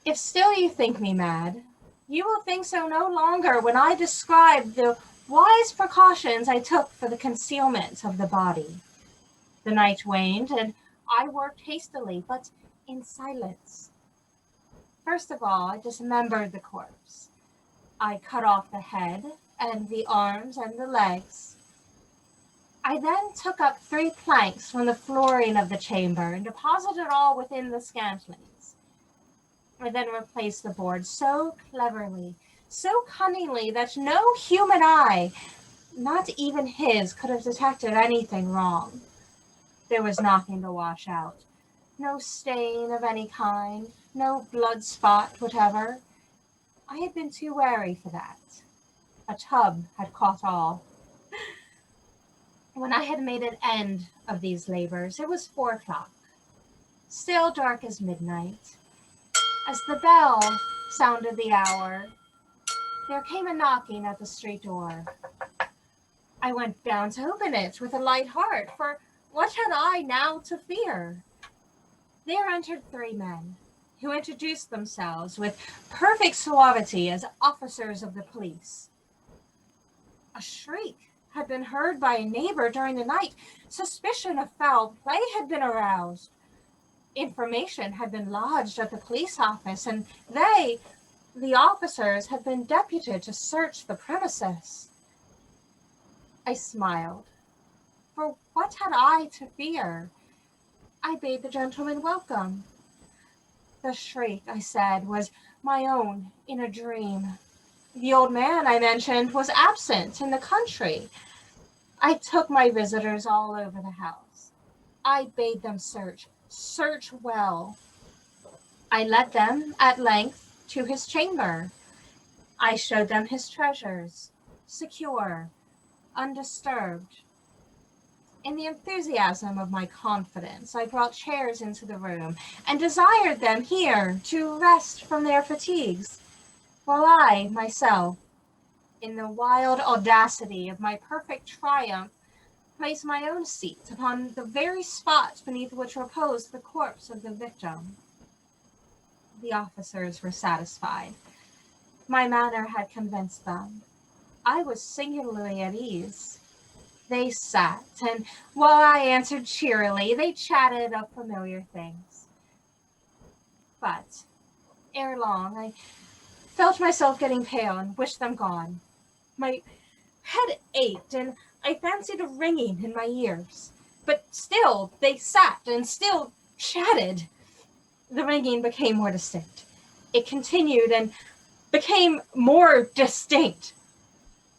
If still you think me mad, you will think so no longer when I describe the wise precautions I took for the concealment of the body. The night waned, and I worked hastily, but in silence. First of all, I dismembered the corpse. I cut off the head and the arms and the legs. I then took up 3 planks from the flooring of the chamber and deposited all within the scantlings. I then replaced the board so cleverly, so cunningly, that no human eye, not even his, could have detected anything wrong. There was nothing to wash out, no stain of any kind, no blood spot whatever. I had been too wary for that. A tub had caught all. When I had made an end of these labors, it was 4 o'clock, still dark as midnight. As the bell sounded the hour, there came a knocking at the street door. I went down to open it with a light heart, for what had I now to fear? There entered 3 men, who introduced themselves with perfect suavity as officers of the police. A shriek had been heard by a neighbor during the night. Suspicion of foul play had been aroused. Information had been lodged at the police office, and they, the officers, had been deputed to search the premises. I smiled, for what had I to fear? I bade the gentleman welcome. The shriek, I said, was my own in a dream. The old man I mentioned was absent in the country. I took my visitors all over the house. I bade them search well. I led them at length to his chamber. I showed them his treasures, secure, undisturbed. In the enthusiasm of my confidence, I brought chairs into the room and desired them here to rest from their fatigues, while I, myself, in the wild audacity of my perfect triumph, placed my own seat upon the very spot beneath which reposed the corpse of the victim. The officers were satisfied. My manner had convinced them. I was singularly at ease. They sat, and while I answered cheerily, they chatted of familiar things. But ere long, I felt myself getting pale and wished them gone. My head ached, and I fancied a ringing in my ears. But still they sat and still chatted. The ringing became more distinct. It continued and became more distinct.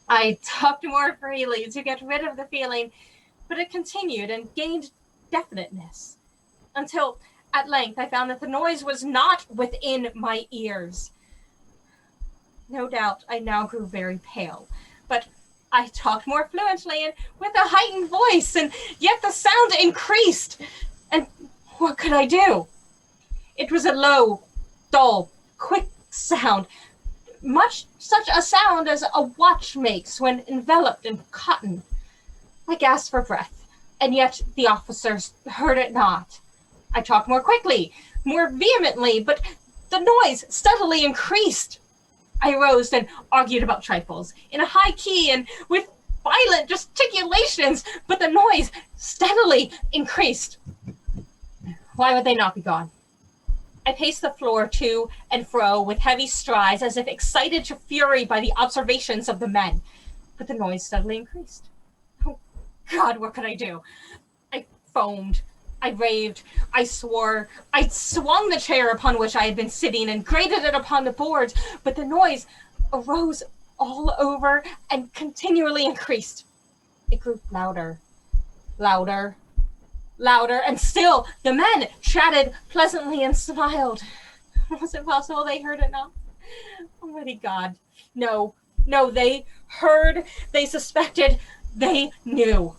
I talked more freely to get rid of the feeling, but it continued and gained definiteness, until at length I found that the noise was not within my ears. No doubt I now grew very pale, but I talked more fluently and with a heightened voice, and yet the sound increased. And what could I do? It was a low, dull, quick sound, much such a sound as a watch makes when enveloped in cotton. I gasped for breath, and yet the officers heard it not. I talked more quickly, more vehemently, but the noise steadily increased. I rose and argued about trifles, in a high key and with violent gesticulations, but the noise steadily increased. Why would they not be gone? I paced the floor to and fro with heavy strides, as if excited to fury by the observations of the men, but the noise steadily increased. Oh, God, what could I do? I foamed, I raved, I swore, I swung the chair upon which I had been sitting and grated it upon the boards, but the noise arose all over and continually increased. It grew louder, louder, louder, and still the men chatted pleasantly and smiled. Was it possible they heard it not? Almighty God. No, they heard, they suspected, they knew.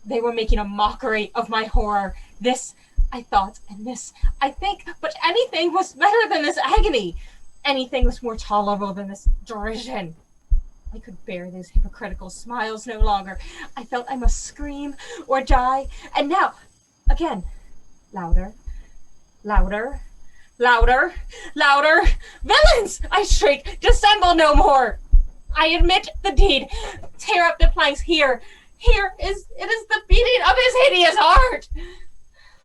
They were making a mockery of my horror. This, I thought, and this, I think, but anything was better than this agony. Anything was more tolerable than this derision. I could bear these hypocritical smiles no longer. I felt I must scream or die. And now, again, louder, louder, Louder, louder! Villains! I shriek. Dissemble no more. I admit the deed. Tear up the planks here. It is the beating of his hideous heart.